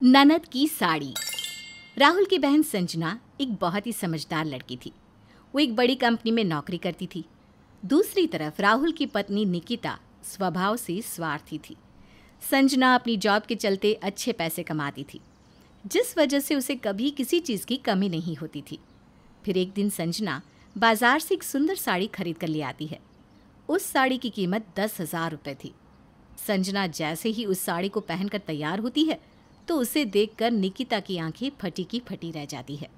ननद की साड़ी। राहुल की बहन संजना एक बहुत ही समझदार लड़की थी। वो एक बड़ी कंपनी में नौकरी करती थी। दूसरी तरफ राहुल की पत्नी निकिता स्वभाव से स्वार्थी थी। संजना अपनी जॉब के चलते अच्छे पैसे कमाती थी, जिस वजह से उसे कभी किसी चीज़ की कमी नहीं होती थी। फिर एक दिन संजना बाजार से एक सुंदर साड़ी खरीद कर ले आती है। उस साड़ी की कीमत 10,000 रुपये थी। संजना जैसे ही उस साड़ी को पहनकर तैयार होती है तो उसे देखकर निकिता की आंखें फटी की फटी रह जाती है।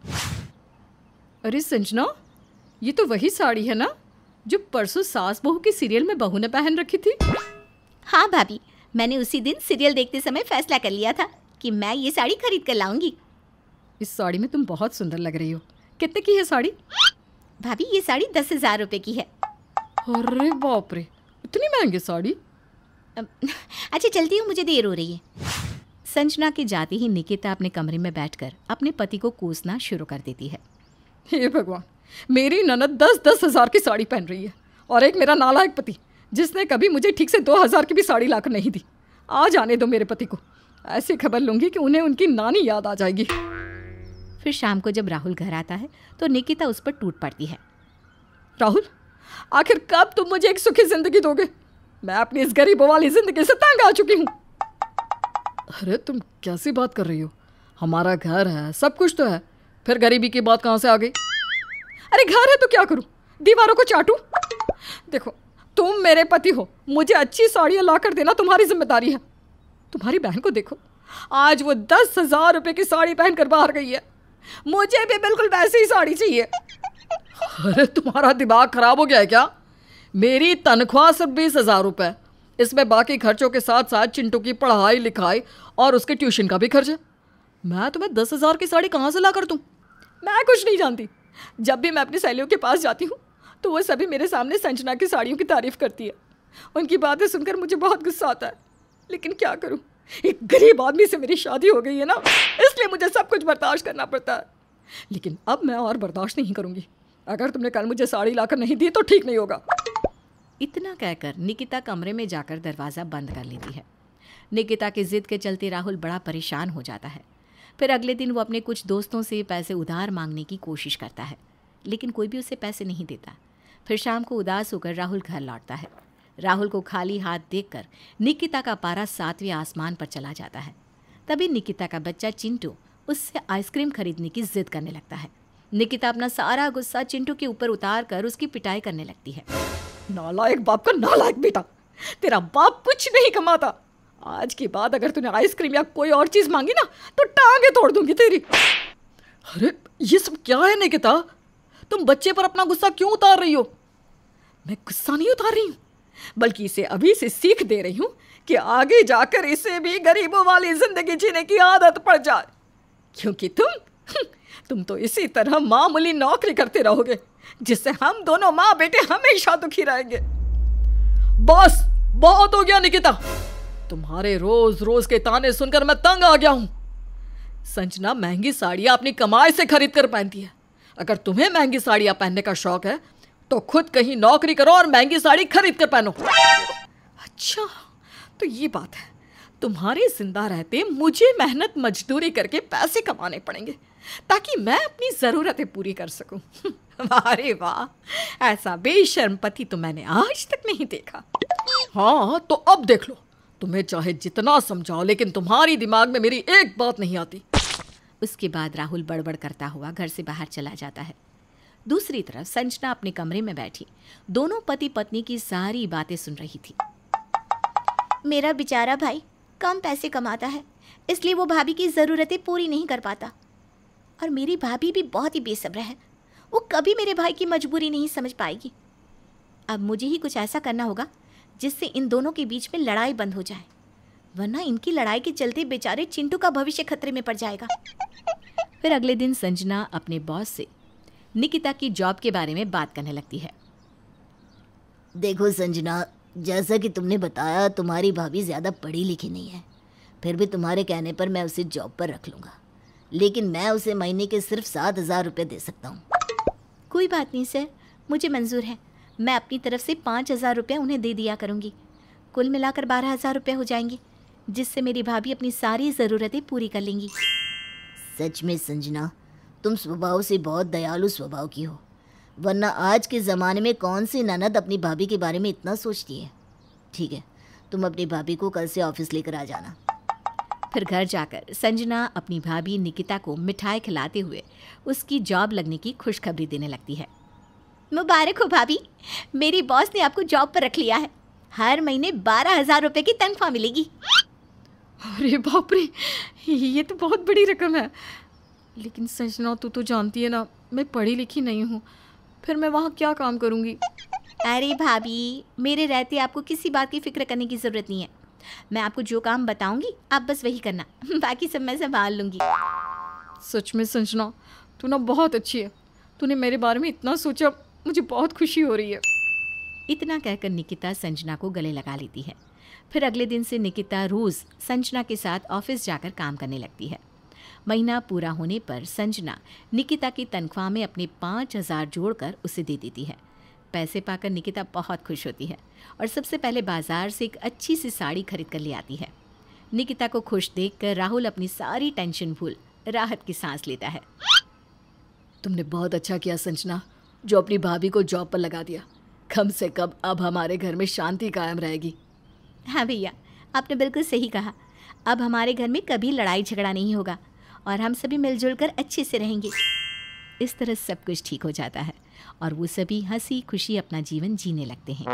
अरे संजना, ये तो वही साड़ी है ना जो परसों सास बहू के सीरियल में बहू ने पहन रखी थी। हाँ भाभी, मैंने उसी दिन सीरियल देखते समय फैसला कर लिया था कि मैं ये साड़ी खरीद कर लाऊंगी। इस साड़ी में तुम बहुत सुंदर लग रही हो। कितने की है साड़ी? भाभी, ये साड़ी 10,000 रुपये की है। अरे बाप रे, इतनी महंगी साड़ी। अच्छा चलती हूँ, मुझे देर हो रही है। संजना के जाते ही निकिता अपने कमरे में बैठकर अपने पति को कोसना शुरू कर देती है। हे भगवान, मेरी ननद 10-10 हजार की साड़ी पहन रही है और एक मेरा नालायक पति जिसने कभी मुझे ठीक से 2,000 की भी साड़ी लाकर नहीं दी। आज आने दो मेरे पति को, ऐसी खबर लूंगी कि उन्हें उनकी नानी याद आ जाएगी। फिर शाम को जब राहुल घर आता है तो निकिता उस पर टूट पड़ती है। राहुल, आखिर कब तुम मुझे एक सुखी जिंदगी दोगे? मैं अपनी इस गरीबों वाली जिंदगी से तंग आ चुकी हूँ। अरे तुम कैसी बात कर रही हो? हमारा घर है, सब कुछ तो है, फिर गरीबी की बात कहाँ से आ गई? अरे घर है तो क्या करूं? दीवारों को चाटूं? देखो, तुम मेरे पति हो, मुझे अच्छी साड़ियाँ ला कर देना तुम्हारी जिम्मेदारी है। तुम्हारी बहन को देखो, आज वो 10,000 रुपये की साड़ी पहनकर बाहर गई है। मुझे भी बिल्कुल वैसी ही साड़ी चाहिए। अरे तुम्हारा दिमाग खराब हो गया है क्या? मेरी तनख्वाह सिर्फ 20,000 रुपये, इसमें बाकी खर्चों के साथ साथ चिंटू की पढ़ाई लिखाई और उसके ट्यूशन का भी खर्च है। मैं तुम्हें 10,000 की साड़ी कहाँ से ला कर दूँ? मैं कुछ नहीं जानती। जब भी मैं अपनी सहेलियों के पास जाती हूँ तो वो सभी मेरे सामने संजना की साड़ियों की तारीफ करती है। उनकी बातें सुनकर मुझे बहुत गुस्सा आता है, लेकिन क्या करूँ, एक गरीब आदमी से मेरी शादी हो गई है ना, इसलिए मुझे सब कुछ बर्दाश्त करना पड़ता है। लेकिन अब मैं और बर्दाश्त नहीं करूँगी। अगर तुमने कल मुझे साड़ी लाकर नहीं दी तो ठीक नहीं होगा। इतना कहकर निकिता कमरे में जाकर दरवाज़ा बंद कर लेती है। निकिता की जिद के चलते राहुल बड़ा परेशान हो जाता है। फिर अगले दिन वो अपने कुछ दोस्तों से पैसे उधार मांगने की कोशिश करता है, लेकिन कोई भी उसे पैसे नहीं देता। फिर शाम को उदास होकर राहुल घर लौटता है। राहुल को खाली हाथ देखकर निकिता का पारा 7वें आसमान पर चला जाता है। तभी निकिता का बच्चा चिंटू उससे आइसक्रीम खरीदने की जिद करने लगता है। निकिता अपना सारा गुस्सा चिंटू के ऊपर उतार कर उसकी पिटाई करने लगती है। नालायक बाप का नालायक बेटा, तेरा बाप कुछ नहीं कमाता। आज के बाद अगर तूने आइसक्रीम या कोई और चीज मांगी ना तो टांगे तोड़ दूंगी तेरी। अरे ये सब क्या है निकिता? तुम बच्चे पर अपना गुस्सा क्यों उतार रही हो? मैं गुस्सा नहीं उतार रही हूँ, बल्कि इसे अभी से सीख दे रही हूँ कि आगे जाकर इसे भी गरीबों वाली जिंदगी जीने की आदत पड़ जाए। क्योंकि तुम तो इसी तरह मामूली नौकरी करते रहोगे, जिससे हम दोनों माँ बेटे हमेशा दुखी रहेंगे। बस बहुत हो गया निकिता, तुम्हारे रोज रोज के ताने सुनकर मैं तंग आ गया हूं। संजना महंगी साड़ियां अपनी कमाई से खरीद कर पहनती है। अगर तुम्हें महंगी साड़ियां पहनने का शौक है तो खुद कहीं नौकरी करो और महंगी साड़ी खरीद कर पहनो। अच्छा, तो ये बात है। तुम्हारे जिंदा रहते मुझे मेहनत मजदूरी करके पैसे कमाने पड़ेंगे ताकि मैं अपनी जरूरतें पूरी कर सकूं। अरे वाह, ऐसा बेशर्म पति तो मैंने आज तक नहीं देखा। हाँ तो अब देख लो, तुम्हें चाहे जितना समझाओ लेकिन तुम्हारी दिमाग में मेरी एक बात नहीं आती। उसके बाद राहुल बड़बड़ करता हुआ घर से बाहर चला जाता है। दूसरी तरफ संजना अपने कमरे में बैठी दोनों पति पत्नी की सारी बातें सुन रही थी। मेरा बेचारा भाई कम पैसे कमाता है, इसलिए वो भाभी की ज़रूरतें पूरी नहीं कर पाता। और मेरी भाभी भी बहुत ही बेसब्र है, वो कभी मेरे भाई की मजबूरी नहीं समझ पाएगी। अब मुझे ही कुछ ऐसा करना होगा जिससे इन दोनों के बीच में लड़ाई बंद हो जाए, वरना इनकी लड़ाई के चलते बेचारे चिंटू का भविष्य खतरे में पड़ जाएगा। फिर अगले दिन संजना अपने बॉस से निकिता की जॉब के बारे में बात करने लगती है। देखो संजना, जैसा कि तुमने बताया तुम्हारी भाभी ज़्यादा पढ़ी लिखी नहीं है, फिर भी तुम्हारे कहने पर मैं उसे जॉब पर रख लूँगा, लेकिन मैं उसे महीने के सिर्फ 7,000 रुपये दे सकता हूँ। कोई बात नहीं सर, मुझे मंजूर है। मैं अपनी तरफ से 5,000 रुपये उन्हें दे दिया करूँगी। कुल मिलाकर 12,000 रुपये हो जाएंगे। जिससे मेरी भाभी अपनी सारी ज़रूरतें पूरी कर लेंगी। सच में संजना, तुम स्वभाव से बहुत दयालु स्वभाव की हो, वरना आज के ज़माने में कौन सी ननद अपनी भाभी के बारे में इतना सोचती है। ठीक है, तुम अपनी भाभी को कल से ऑफिस लेकर आ जाना। फिर घर जाकर संजना अपनी भाभी निकिता को मिठाई खिलाते हुए उसकी जॉब लगने की खुशखबरी देने लगती है। मुबारक हो भाभी, मेरी बॉस ने आपको जॉब पर रख लिया है। हर महीने 12,000 रुपये की तनख्वाह मिलेगी। अरे बाप रे, ये तो बहुत बड़ी रकम है। लेकिन संजना, तू तो जानती है ना, मैं पढ़ी लिखी नहीं हूँ, फिर मैं वहाँ क्या काम करूँगी। अरे भाभी, मेरे रहते आपको किसी बात की फिक्र करने की ज़रूरत नहीं है। मैं आपको जो काम बताऊंगी आप बस वही करना, बाकी सब मैं संभाल लूँगी। सच में संजना, तू ना बहुत अच्छी है। तूने मेरे बारे में इतना सोचा, मुझे बहुत खुशी हो रही है। इतना कहकर निकिता संजना को गले लगा लेती है। फिर अगले दिन से निकिता रोज़ संजना के साथ ऑफिस जाकर काम करने लगती है। महीना पूरा होने पर संजना निकिता की तनख्वाह में अपने 5,000 जोड़कर उसे दे देती है। पैसे पाकर निकिता बहुत खुश होती है और सबसे पहले बाजार से एक अच्छी सी साड़ी खरीद कर ले आती है। निकिता को खुश देखकर राहुल अपनी सारी टेंशन भूल राहत की सांस लेता है। तुमने बहुत अच्छा किया संजना, जो अपनी भाभी को जॉब पर लगा दिया। कम से कम अब हमारे घर में शांति कायम रहेगी। हाँ भैया, आपने बिल्कुल सही कहा। अब हमारे घर में कभी लड़ाई झगड़ा नहीं होगा और हम सभी मिलजुल कर अच्छे से रहेंगे। इस तरह सब कुछ ठीक हो जाता है और वो सभी हंसी खुशी अपना जीवन जीने लगते हैं।